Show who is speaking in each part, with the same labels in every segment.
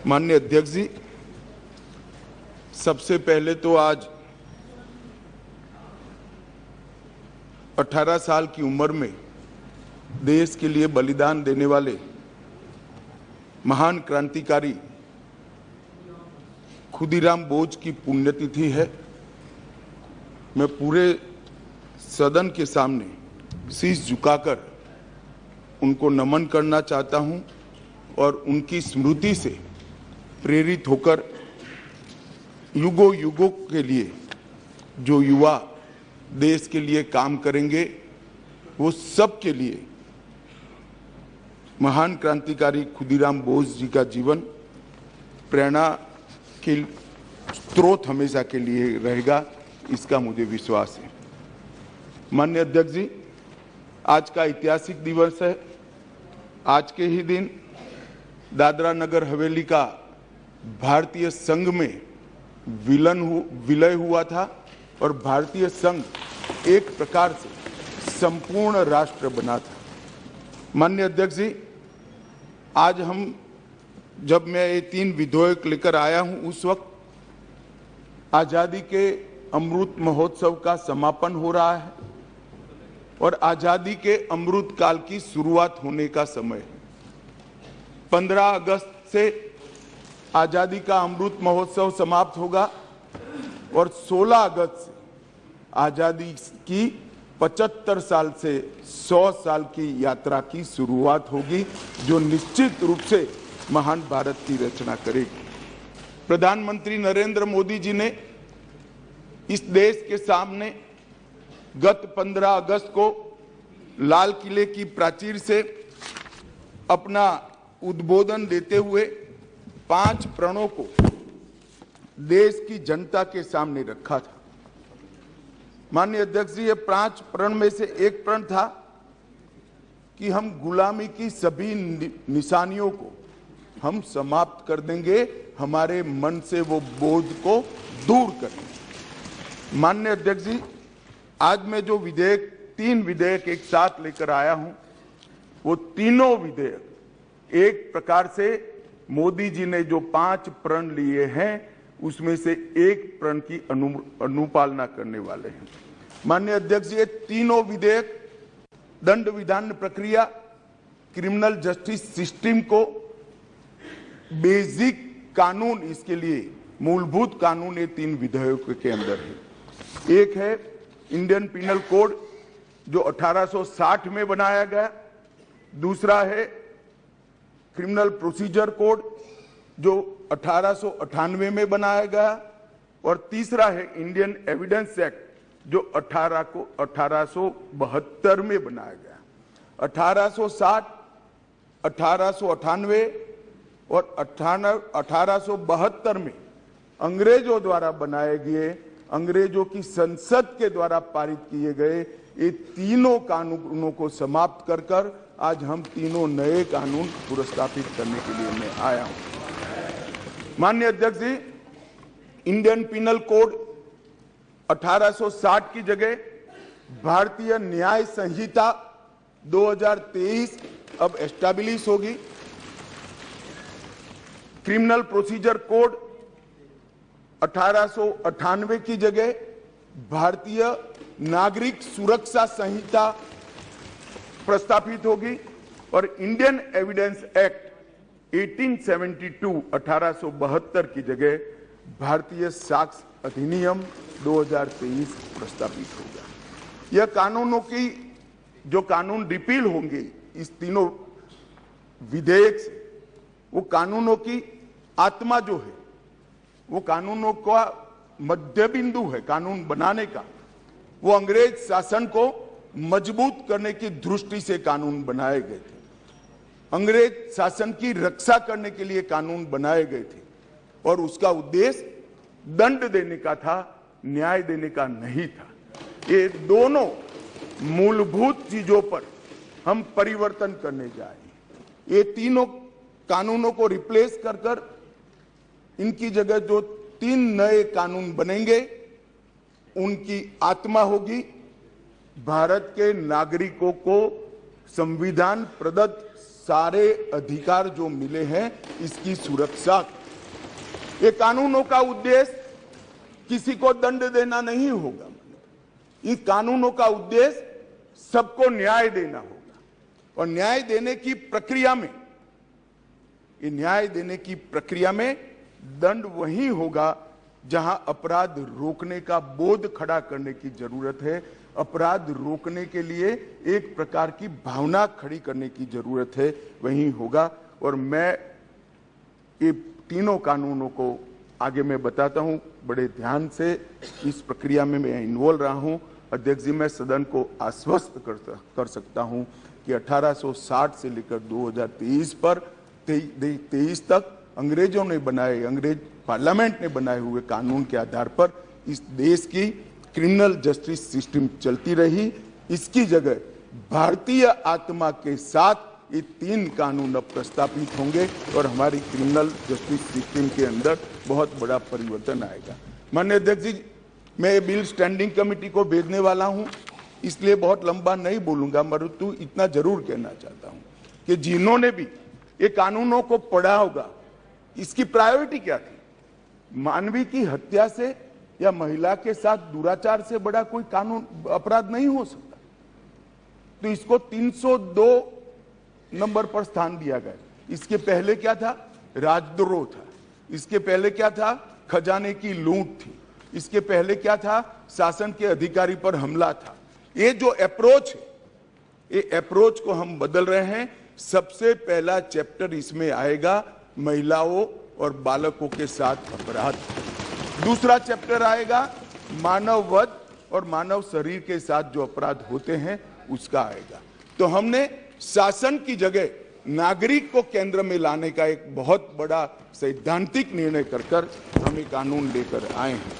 Speaker 1: माननीय अध्यक्ष जी, सबसे पहले तो आज 18 साल की उम्र में देश के लिए बलिदान देने वाले महान क्रांतिकारी खुदीराम बोस की पुण्यतिथि है। मैं पूरे सदन के सामने शीश झुकाकर उनको नमन करना चाहता हूं और उनकी स्मृति से प्रेरित होकर युगों युगों के लिए जो युवा देश के लिए काम करेंगे वो सब के लिए महान क्रांतिकारी खुदीराम बोस जी का जीवन प्रेरणा के स्रोत हमेशा के लिए रहेगा, इसका मुझे विश्वास है। माननीय अध्यक्ष जी, आज का ऐतिहासिक दिवस है। आज के ही दिन दादरा नगर हवेली का भारतीय संघ में विलय हुआ था और भारतीय संघ एक प्रकार से संपूर्ण राष्ट्र बना था। माननीय अध्यक्ष जी, आज जब मैं ये 3 विधेयक लेकर आया हूं, उस वक्त आजादी के अमृत महोत्सव का समापन हो रहा है और आजादी के अमृत काल की शुरुआत होने का समय है। 15 अगस्त से आजादी का अमृत महोत्सव समाप्त होगा और 16 अगस्त से आजादी की 75 साल से 100 साल की यात्रा की शुरुआत होगी, जो निश्चित रूप से महान भारत की रचना करेगी। प्रधानमंत्री नरेंद्र मोदी जी ने इस देश के सामने गत 15 अगस्त को लाल किले की प्राचीर से अपना उद्बोधन देते हुए 5 प्रणों को देश की जनता के सामने रखा था। माननीय अध्यक्ष जी, ये 5 प्रण में से एक प्रण था कि हम गुलामी की सभी निशानियों को हम समाप्त कर देंगे, हमारे मन से वो बोझ को दूर करेंगे। माननीय अध्यक्ष जी, आज मैं जो 3 विधेयक एक साथ लेकर आया हूं, वो तीनों विधेयक एक प्रकार से मोदी जी ने जो 5 प्रण लिए हैं उसमें से एक प्रण की अनुपालना करने वाले हैं। माननीय अध्यक्ष जी, ये तीनों विधेयक दंड विधान प्रक्रिया, क्रिमिनल जस्टिस सिस्टम को बेसिक कानून, इसके लिए मूलभूत कानून ये 3 विधेयकों के अंदर है। एक है इंडियन पिनल कोड जो 1860 में बनाया गया, दूसरा है क्रिमिनल प्रोसीजर कोड जो 1898 में बनाया गया और तीसरा है इंडियन एविडेंस एक्ट जो 1872 में बनाया गया। 1860, 1898 और 1872 में अंग्रेजों द्वारा बनाए गए, अंग्रेजों की संसद के द्वारा पारित किए गए ये तीनों कानूनों को समाप्त कर आज हम तीनों नए कानून पुरस्कृत करने के लिए मैं आया हूं। माननीय अध्यक्ष जी, इंडियन पिनल कोड 1860 की जगह भारतीय न्याय संहिता 2023 अब एस्टैब्लिश होगी। क्रिमिनल प्रोसीजर कोड 1898 की जगह भारतीय नागरिक सुरक्षा संहिता प्रस्तावित होगी और इंडियन एविडेंस एक्ट 1872 की जगह भारतीय साक्ष्य अधिनियम 2023 प्रस्तावित होगा। यह कानूनों की जो कानून रिपील होंगे इस तीनों विधेयक से, वो कानूनों की आत्मा जो है, वो कानूनों का मध्य बिंदु है कानून बनाने का, वो अंग्रेज शासन को मजबूत करने की दृष्टि से कानून बनाए गए थे। अंग्रेज शासन की रक्षा करने के लिए कानून बनाए गए थे और उसका उद्देश्य दंड देने का था, न्याय देने का नहीं था। ये दोनों मूलभूत चीजों पर हम परिवर्तन करने जा रहे हैं। ये तीनों कानूनों को रिप्लेस कर इनकी जगह जो 3 नए कानून बनेंगे उनकी आत्मा होगी भारत के नागरिकों को संविधान प्रदत्त सारे अधिकार जो मिले हैं इसकी सुरक्षा। ये कानूनों का उद्देश्य किसी को दंड देना नहीं होगा। इन कानूनों का उद्देश्य सबको न्याय देना होगा और न्याय देने की प्रक्रिया में दंड वही होगा जहां अपराध रोकने का बोध खड़ा करने की जरूरत है। अपराध रोकने के लिए एक प्रकार की भावना खड़ी करने की जरूरत है, वही होगा। और मैं ये तीनों कानूनों को आगे मैं बताता हूं, बड़े ध्यान से इस प्रक्रिया में मैं इन्वॉल्व रहा हूं। अध्यक्ष जी, मैं सदन को आश्वस्त कर सकता हूं कि 1860 से लेकर 2023 तक अंग्रेजों ने बनाए, अंग्रेज पार्लियामेंट ने बनाए हुए कानून के आधार पर इस देश की क्रिमिनल जस्टिस सिस्टम चलती रही। इसकी जगह भारतीय आत्मा के साथ ये 3 कानून अब प्रस्तापित होंगे और हमारी क्रिमिनल जस्टिस सिस्टम के अंदर बहुत बड़ा परिवर्तन आएगा। माननीय अध्यक्ष जी, मैं ये बिल स्टैंडिंग कमेटी को भेजने वाला हूं, इसलिए बहुत लंबा नहीं बोलूंगा, परंतु इतना जरूर कहना चाहता हूं कि जिन्होंने भी ये कानूनों को पढ़ा होगा, इसकी प्रायोरिटी क्या थी। मानवी की हत्या से या महिला के साथ दुराचार से बड़ा कोई कानून अपराध नहीं हो सकता, तो इसको 302 नंबर पर स्थान दिया गया। इसके पहले क्या था? राजद्रोह था। इसके पहले क्या था? खजाने की लूट थी। इसके पहले क्या था? शासन के अधिकारी पर हमला था। ये जो अप्रोच है, ये अप्रोच को हम बदल रहे हैं। सबसे पहला चैप्टर इसमें आएगा महिलाओं और बालकों के साथ अपराध। दूसरा चैप्टर आएगा मानव वध और मानव शरीर के साथ जो अपराध होते हैं उसका आएगा। तो हमने शासन की जगह नागरिक को केंद्र में लाने का एक बहुत बड़ा सैद्धांतिक निर्णय कर हम ये कानून लेकर आए हैं।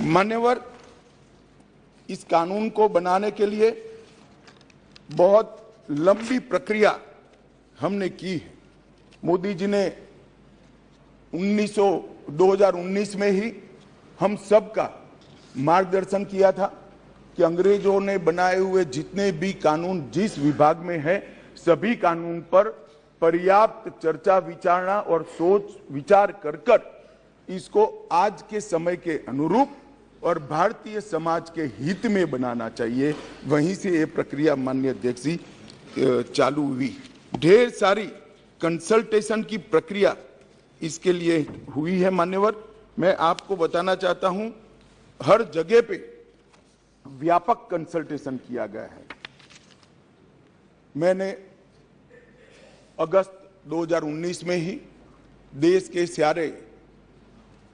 Speaker 1: मान्यवर, इस कानून को बनाने के लिए बहुत लंबी प्रक्रिया हमने की है। मोदी जी ने 2019 में ही हम सबका मार्गदर्शन किया था कि अंग्रेजों ने बनाए हुए जितने भी कानून जिस विभाग में है, सभी कानून पर पर्याप्त चर्चा विचारणा और सोच विचार कर इसको आज के समय के अनुरूप और भारतीय समाज के हित में बनाना चाहिए। वहीं से ये प्रक्रिया माननीय अध्यक्ष जी चालू हुई। ढेर सारी कंसल्टेशन की प्रक्रिया इसके लिए हुई है। मान्यवर, मैं आपको बताना चाहता हूं, हर जगह पे व्यापक कंसल्टेशन किया गया है। मैंने अगस्त 2019 में ही देश के सारे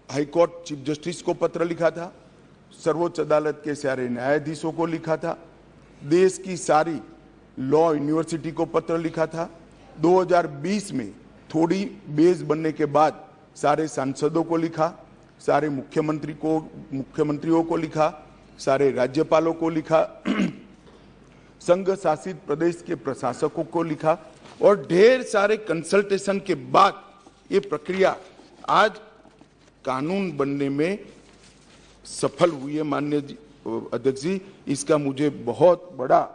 Speaker 1: हाईकोर्ट चीफ जस्टिस को पत्र लिखा था, सर्वोच्च अदालत के सारे न्यायाधीशों को लिखा था, देश की सारी लॉ यूनिवर्सिटी को पत्र लिखा था। 2020 में थोड़ी बेस बनने के बाद सारे सांसदों को लिखा, सारे मुख्यमंत्रियों को लिखा, सारे राज्यपालों को लिखा, संघ शासित प्रदेश के प्रशासकों को लिखा और ढेर सारे कंसल्टेशन के बाद ये प्रक्रिया आज कानून बनने में सफल हुई है। माननीय अध्यक्ष जी, इसका मुझे बहुत बड़ा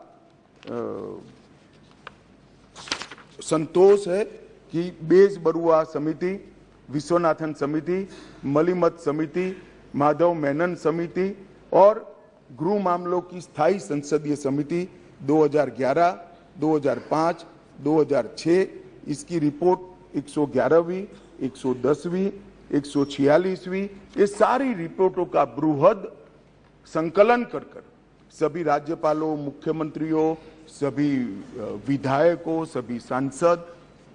Speaker 1: संतोष है कि बेस बरुआ समिति, विश्वनाथन समिति, मलिमत समिति, माधव मेनन समिति और गृह मामलों की स्थायी संसदीय समिति 2011, 2005, 2006 इसकी रिपोर्ट 111वीं, 110वीं, 146वीं, ये सारी रिपोर्टों का बृहद संकलन कर सभी राज्यपालों, मुख्यमंत्रियों, सभी विधायकों, सभी सांसद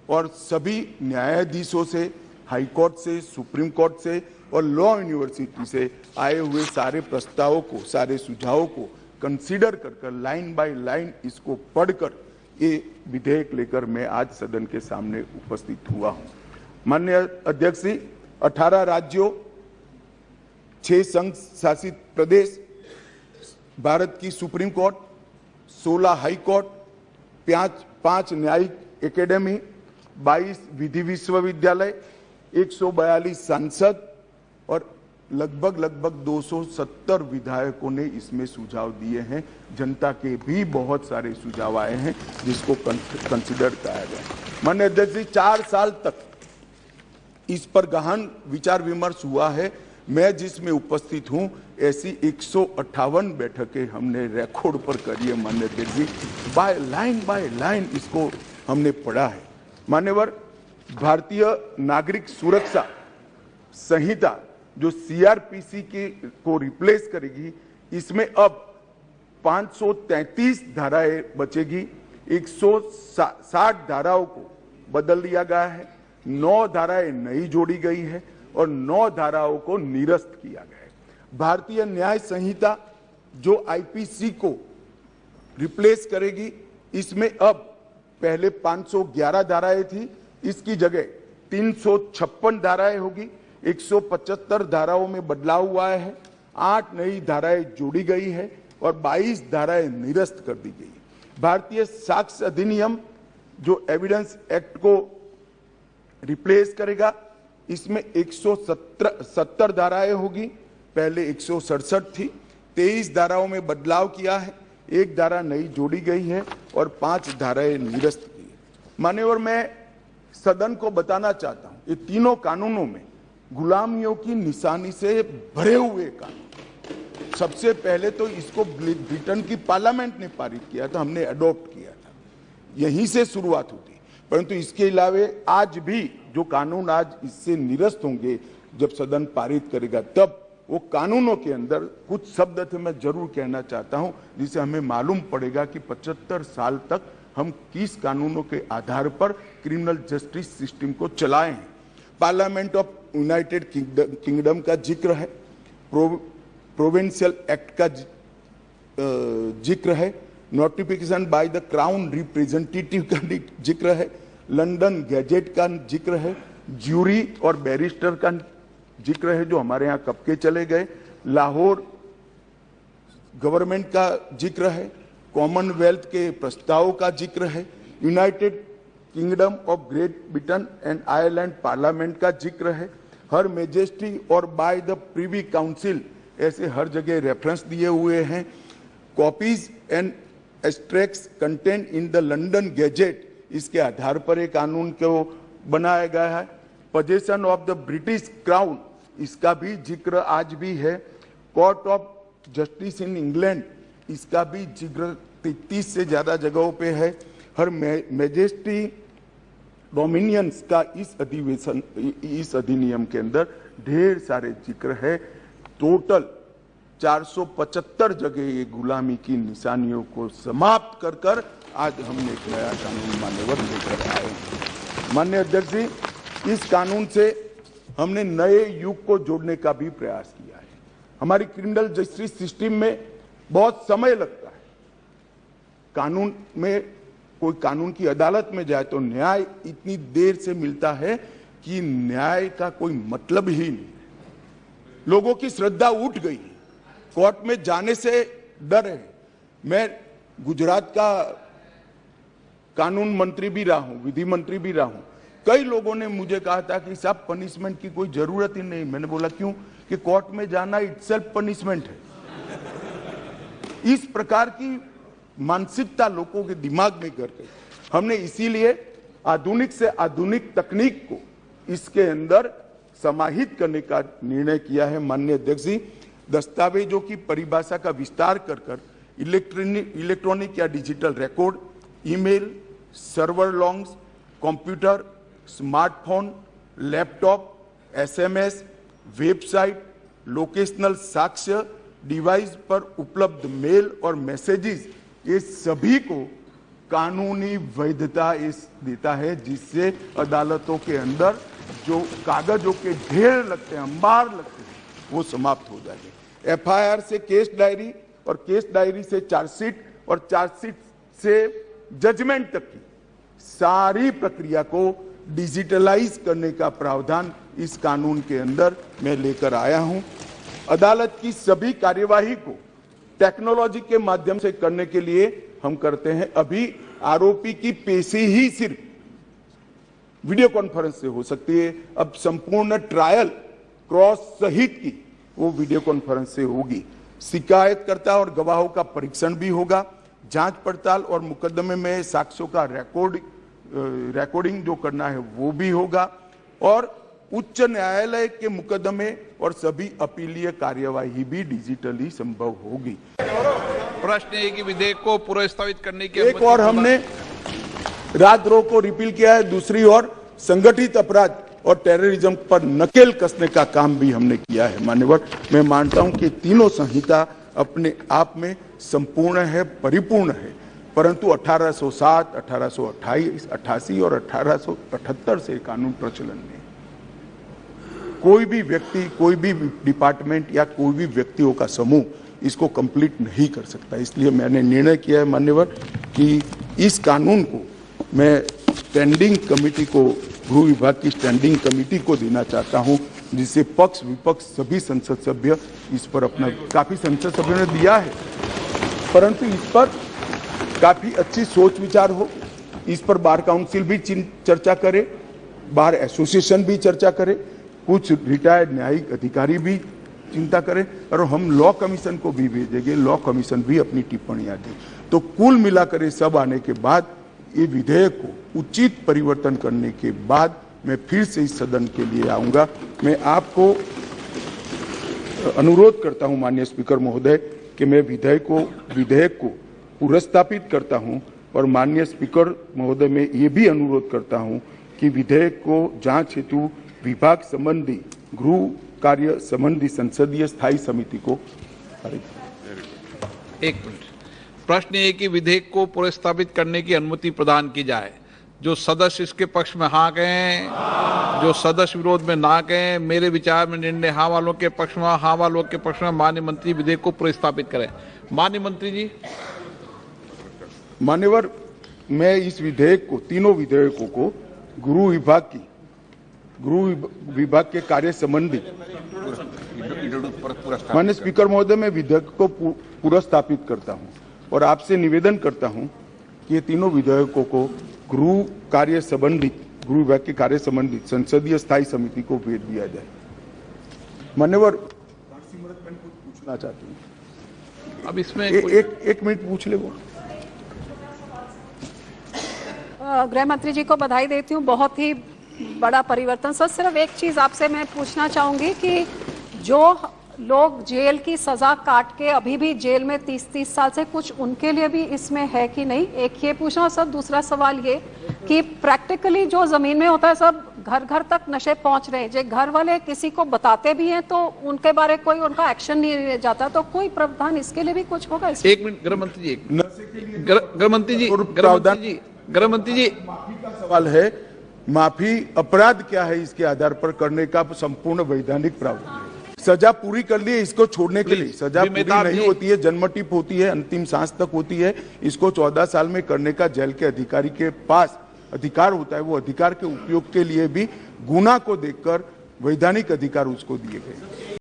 Speaker 1: और सभी न्यायाधीशों से, हाई कोर्ट से, सुप्रीम कोर्ट से और लॉ यूनिवर्सिटी से आए हुए सारे प्रस्तावों को, सारे सुझावों को कंसीडर कर लाइन बाय लाइन इसको पढ़कर ये विधेयक लेकर मैं आज सदन के सामने उपस्थित हुआ हूं। माननीय अध्यक्ष जी, 18 राज्यों, 6 संघ शासित प्रदेश, भारत की सुप्रीम कोर्ट, 16 हाई कोर्ट, 5 न्यायिक एकेडमी, 22 विधि विश्वविद्यालय, 142 सांसद और लगभग 270 विधायकों ने इसमें सुझाव दिए हैं। जनता के भी बहुत सारे सुझाव आए हैं जिसको कंसिडर किया गया। माननीय अध्यक्ष जी, 4 साल तक इस पर गहन विचार विमर्श हुआ है। मैं जिसमें उपस्थित हूं, ऐसी 158 बैठकें हमने रिकॉर्ड पर करी है। माननीय अध्यक्ष जी, बाय लाइन इसको हमने पढ़ा है। मान्यवर, भारतीय नागरिक सुरक्षा संहिता जो सीआरपीसी को रिप्लेस करेगी, इसमें अब 533 धाराएं बचेगी। 160 धाराओं को बदल दिया गया है, 9 धाराएं नई जोड़ी गई है और 9 धाराओं को निरस्त किया गया है। भारतीय न्याय संहिता जो आईपीसी को रिप्लेस करेगी, इसमें अब पहले 511 धाराएं थी, इसकी जगह 356 धाराएं होगी। 175 धाराओं में बदलाव हुआ है, 8 नई धाराएं जोड़ी गई है और 22 धाराएं निरस्त कर दी गई। भारतीय साक्ष्य अधिनियम जो एविडेंस एक्ट को रिप्लेस करेगा, इसमें 170 धाराएं होगी, पहले 167 थी। 23 धाराओं में बदलाव किया है, 1 धारा नई जोड़ी गई है और 5 धाराएं निरस्त की है। मान्यवर, मैं सदन को बताना चाहता हूं, ये तीनों कानूनों में गुलामियों की निशानी से भरे हुए कानून। सबसे पहले तो इसको ब्रिटेन की पार्लियामेंट ने पारित किया था, हमने अडॉप्ट किया था, यहीं से शुरुआत होती। परंतु इसके अलावा आज भी जो कानून आज इससे निरस्त होंगे, जब सदन पारित करेगा, तब वो कानूनों के अंदर कुछ शब्द थे मैं जरूर कहना चाहता हूं, जिससे हमें मालूम पड़ेगा कि 75 साल तक हम किस कानूनों के आधार पर क्रिमिनल जस्टिस सिस्टम को चलाए हैं। पार्लियामेंट ऑफ यूनाइटेड किंगडम का जिक्र है, प्रोविंशियल एक्ट का जिक्र है, notification by the crown representative का जिक्र है, लंदन गैजेट का जिक्र है, ज्यूरी और बैरिस्टर का जिक्र है जो हमारे यहाँ कब के चले गए, लाहौर गवर्नमेंट का जिक्र है, कॉमनवेल्थ के प्रस्ताव का जिक्र है, United kingdom of great Britain and Ireland parliament का जिक्र है, हर मेजेस्टी और बाय द प्रीवी काउंसिल, ऐसे हर जगह रेफरेंस दिए हुए हैं। Copies and extracts content in the London gadget, इसके आधार पर एक कानून को बनाया गया है। Possession of the British crown, इसका भी जिक्र आज भी है। Court of justice in England, इसका भी जिक्र 33 से ज्यादा जगहों पे है। हर मैजेस्टी डोमिनियंस का इस अधिनियम के अंदर ढेर सारे जिक्र है। टोटल 475 जगह ये गुलामी की निशानियों को समाप्त कर कर आज हमने एक नया कानून मान्यवर लेकर आए हैं। माननीय अध्यक्ष जी, इस कानून से हमने नए युग को जोड़ने का भी प्रयास किया है। हमारी क्रिमिनल जस्टिस सिस्टम में बहुत समय लगता है। कानून में कोई कानून की अदालत में जाए तो न्याय इतनी देर से मिलता है कि न्याय का कोई मतलब ही नहीं। लोगों की श्रद्धा उठ गई, कोर्ट में जाने से डर है। मैं गुजरात का कानून मंत्री भी रहा हूं, विधि मंत्री भी रहा हूं। कई लोगों ने मुझे कहा था कि साहब पनिशमेंट की कोई जरूरत ही नहीं। मैंने बोला क्यों? कि कोर्ट में जाना इटसेल्फ पनिशमेंट है। इस प्रकार की मानसिकता लोगों के दिमाग में कर गई। हमने इसीलिए आधुनिक से आधुनिक तकनीक को इसके अंदर समाहित करने का निर्णय किया है। माननीय अध्यक्ष जी, दस्तावेजों की परिभाषा का विस्तार कर कर इलेक्ट्रॉनिक या digital record, email, server longs, computer, smartphone, laptop, SMS, website, locational साक्ष्य, डिवाइस पर उपलब्ध मेल और मैसेजेस, ये सभी को कानूनी वैधता इस देता है, जिससे अदालतों के अंदर जो कागजों के ढेर लगते हैं, अंबार लगते हैं, वो समाप्त हो जाएंगे। एफआईआर से केस डायरी और केस डायरी से चार्जशीट और चार्जशीट से जजमेंट तक की सारी प्रक्रिया को डिजिटलाइज करने का प्रावधान इस कानून के अंदर मैं लेकर आया हूं। अदालत की सभी कार्यवाही को टेक्नोलॉजी के माध्यम से करने के लिए हम करते हैं। अभी आरोपी की पेशी ही सिर्फ वीडियो कॉन्फ्रेंस से हो सकती है। अब संपूर्ण ट्रायल क्रॉस सहित की वो वीडियो कॉन्फ्रेंस से होगी। शिकायतकर्ता और गवाहों का परीक्षण भी होगा। जांच पड़ताल और मुकदमे में साक्ष्यों का रिकॉर्डिंग जो करना है वो भी होगा और उच्च न्यायालय के मुकदमे और सभी अपीलीय कार्यवाही भी डिजिटली संभव होगी।
Speaker 2: प्रश्न है कि विधेयक को पुनर्स्थापित करने की
Speaker 1: एक और हमने राजद्रोह को रिपील किया है, दूसरी ओर संगठित अपराध और टेररिज्म पर नकेल कसने का काम भी हमने किया है। मान्यवर, मैं मानता हूं कि तीनों संहिता अपने आप में संपूर्ण है, परिपूर्ण है, परंतु 1807, 1828, 88 और 1878 से कानून प्रचलन में कोई भी व्यक्ति, कोई भी डिपार्टमेंट या कोई भी व्यक्तियों का समूह इसको कंप्लीट नहीं कर सकता। इसलिए मैंने निर्णय किया है मान्यवर कि इस कानून को मैं स्टैंडिंग कमेटी को, गृह विभाग की स्टैंडिंग कमेटी को देना चाहता हूं, जिससे पक्ष विपक्ष सभी संसद सभ्य इस पर अपना, काफी संसद सभ्यों ने दिया है, परंतु इस पर काफी अच्छी सोच विचार हो। इस पर बार काउंसिल भी चर्चा करे, बार एसोसिएशन भी चर्चा करे, कुछ रिटायर्ड न्यायिक अधिकारी भी चिंता करें और हम लॉ कमीशन को भी भेजेंगे, लॉ कमीशन भी अपनी टिप्पणियां दे। तो कुल मिलाकर ये सब आने के बाद ये विधेयक को उचित परिवर्तन करने के बाद मैं फिर से इस सदन के लिए आऊंगा। मैं आपको अनुरोध करता हूं माननीय स्पीकर महोदय कि मैं विधेयक को पुनर्स्थापित करता हूं और माननीय स्पीकर महोदय में ये भी अनुरोध करता हूं कि विधेयक को जांच हेतु विभाग संबंधी गृह कार्य संबंधी संसदीय स्थायी समिति को।
Speaker 2: एक मिनट, प्रश्न है कि विधेयक को पुनर्स्थापित करने की अनुमति प्रदान की जाए। जो सदस्य इसके पक्ष में हाँ कहें, जो सदस्य विरोध में ना कहें। मेरे विचार में निर्णय हाँ वालों के पक्ष में, हाँ वालों के पक्ष में। माननीय मंत्री विधेयक को पुनर्स्थापित करें। माननीय मंत्री जी।
Speaker 1: मान्यवर, मैं इस विधेयक को, तीनों विधेयकों को गृह विभाग के कार्य संबंधी, माननीय स्पीकर महोदय, मैं विधेयक को पुनर्स्थापित करता हूं और आपसे निवेदन करता हूं कि ये तीनों विधेयकों को गृह कार्य संबंधी, गृह विभाग के कार्य संबंधी संसदीय स्थायी समिति को भेज दिया जाए। मान्यवर, मैं कुछ पूछना चाहती हूँ।
Speaker 2: अब इसमें
Speaker 1: एक मिनट पूछ ले वो।
Speaker 3: गृह मंत्री जी को बधाई देती हूँ, बहुत ही बड़ा परिवर्तन। सर, सिर्फ एक चीज आपसे मैं पूछना चाहूंगी कि जो लोग जेल की सजा काट के अभी भी जेल में 30-30 साल से, कुछ उनके लिए भी इसमें है कि नहीं, एक ये पूछना। सर, दूसरा सवाल ये कि प्रैक्टिकली जो जमीन में होता है, सब घर घर तक नशे पहुंच रहे हैं, जो घर वाले किसी को बताते भी हैं तो उनके बारे कोई उनका एक्शन नहीं जाता, तो कोई प्रावधान इसके लिए भी कुछ होगा?
Speaker 2: एक मिनट गृह मंत्री जी, गृह मंत्री जी,
Speaker 1: माफी का सवाल है। माफी अपराध क्या है, इसके आधार पर करने का संपूर्ण वैधानिक प्रावधान है। सजा पूरी कर ली है, इसको छोड़ने के लिए सजा पूरी नहीं होती है, जन्मटिप होती है, अंतिम सांस तक होती है। इसको 14 साल में करने का जेल के अधिकारी के पास अधिकार होता है। वो अधिकार के उपयोग के लिए भी गुना को देखकर वैधानिक अधिकार उसको दिए गए।